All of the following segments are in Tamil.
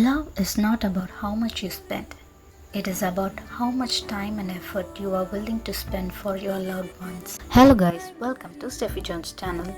Love is not about how much you spend. It is about how much time and effort you are willing to spend for your loved ones. Hello guys, welcome to Steffi Jones channel.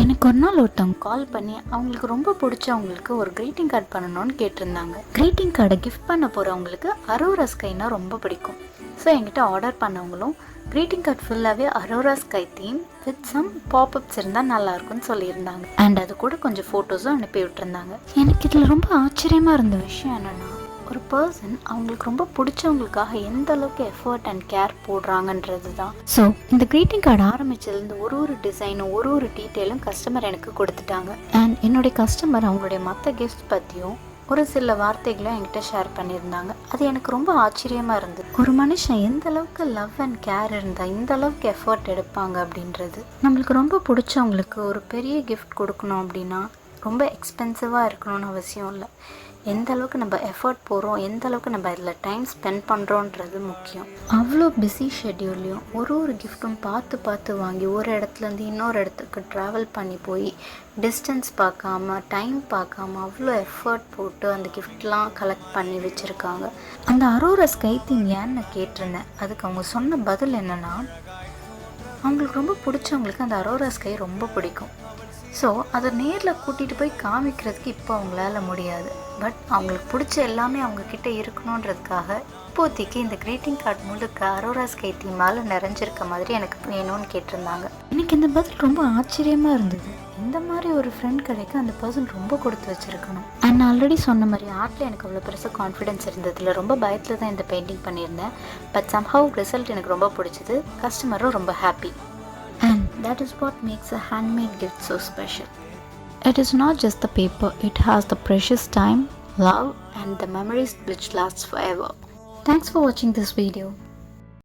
எனக்கு ஒரு நாள் ஒருத்தவங்க கால் பண்ணி அவங்களுக்கு ரொம்ப பிடிச்சவங்களுக்கு ஒரு க்ரீட்டிங் கார்டு பண்ணணும்னு கேட்டிருந்தாங்க. க்ரீட்டிங் கார்டை கிஃப்ட் பண்ண போகிறவங்களுக்கு அரோரா ஸ்கைனா ரொம்ப பிடிக்கும். ஸோ என்கிட்ட ஆர்டர் பண்ணவங்களும் க்ரீட்டிங் கார்டு ஃபுல்லாகவே aurora sky theme with some popups இருந்தால் நல்லாயிருக்கும்னு சொல்லியிருந்தாங்க. அண்ட் அது கூட கொஞ்சம் ஃபோட்டோஸும் அனுப்பி விட்டுருந்தாங்க. எனக்கு இதில் ரொம்ப ஆச்சரியமாக இருந்த விஷயம் என்னென்னா, ஒரு பர்சன் அவங்களுக்கு ரொம்ப பிடிச்சவங்களுக்காக எந்த அளவுக்கு எஃபர்ட் அண்ட் கேர் போடுறாங்கன்றது தான். ஸோ இந்த க்ரீட்டிங் கார்டு ஆரம்பிச்சதுலேருந்து ஒரு டிசைனும் ஒரு டீட்டெயிலும் கஸ்டமர் எனக்கு கொடுத்துட்டாங்க. அண்ட் என்னுடைய கஸ்டமர் அவங்களுடைய மற்ற கிஃப்ட்ஸ் பற்றியும் ஒரு சில வார்த்தைகளும் என்கிட்ட ஷேர் பண்ணியிருந்தாங்க. அது எனக்கு ரொம்ப ஆச்சரியமாக இருந்தது. ஒரு மனுஷன் எந்த அளவுக்கு லவ் அண்ட் கேர் இருந்தால் இந்த அளவுக்கு எஃபர்ட் எடுப்பாங்க அப்படின்றது. நம்மளுக்கு ரொம்ப பிடிச்சவங்களுக்கு ஒரு பெரிய கிஃப்ட் கொடுக்கணும் அப்படின்னா ரொம்ப எக்ஸ்பென்சிவாக இருக்கணும்னு அவசியம் இல்லை. எந்த அளவுக்கு நம்ம எஃபர்ட் போடுறோம், எந்த அளவுக்கு நம்ம இதில் டைம் ஸ்பெண்ட் பண்ணுறோன்றது முக்கியம். அவ்வளோ பிஸி ஷெட்யூல்லையும் ஒரு கிஃப்ட்டும் பார்த்து வாங்கி ஒரு இடத்துலேருந்து இன்னொரு இடத்துக்கு ட்ராவல் பண்ணி போய் டிஸ்டன்ஸ் பார்க்காம டைம் பார்க்காம அவ்வளோ எஃபர்ட் போட்டு அந்த கிஃப்ட்லாம் கலெக்ட் பண்ணி வச்சுருக்காங்க. அந்த அரோரா ஸ்கை தீம் ஏன்னு நான் கேட்டிருந்தேன். அதுக்கு அவங்க சொன்ன பதில் என்னென்னா, அவங்களுக்கு ரொம்ப பிடிச்சவங்களுக்கு அந்த அரோரா ஸ்கை ரொம்ப பிடிக்கும். ஸோ அதை நேரில் கூட்டிகிட்டு போய் காமிக்கிறதுக்கு இப்போ அவங்களால முடியாது. பட் அவங்களுக்கு பிடிச்ச எல்லாமே அவங்கக்கிட்ட இருக்கணுன்றதுக்காக இப்போதைக்கு இந்த க்ரீட்டிங் கார்டு முழுக்க அரோரா ஸ்கை தீமால் நிறைஞ்சிருக்க மாதிரி எனக்கு வேணும்னு கேட்டிருந்தாங்க. எனக்கு இந்த பதில் ரொம்ப ஆச்சரியமாக இருந்தது. இந்த மாதிரி ஒரு ஃப்ரெண்ட் கிடைக்க அந்த பர்சன் ரொம்ப கொடுத்து வச்சுருக்கணும். அண்ட் நான் ஆல்ரெடி சொன்ன மாதிரி ஆர்ட்டில் எனக்கு அவ்வளோ பெருசாக கான்ஃபிடென்ஸ் இருந்ததில்ல. ரொம்ப பயத்தில் தான் இந்த பெயிண்டிங் பண்ணியிருந்தேன். பட் சம்ஹவ் ரிசல்ட் எனக்கு ரொம்ப பிடிச்சது. கஸ்டமரும் ரொம்ப happy. And that is what makes a handmade gift so special. It is not just the paper, it has the precious time, love and the memories which lasts forever. Thanks for watching this video.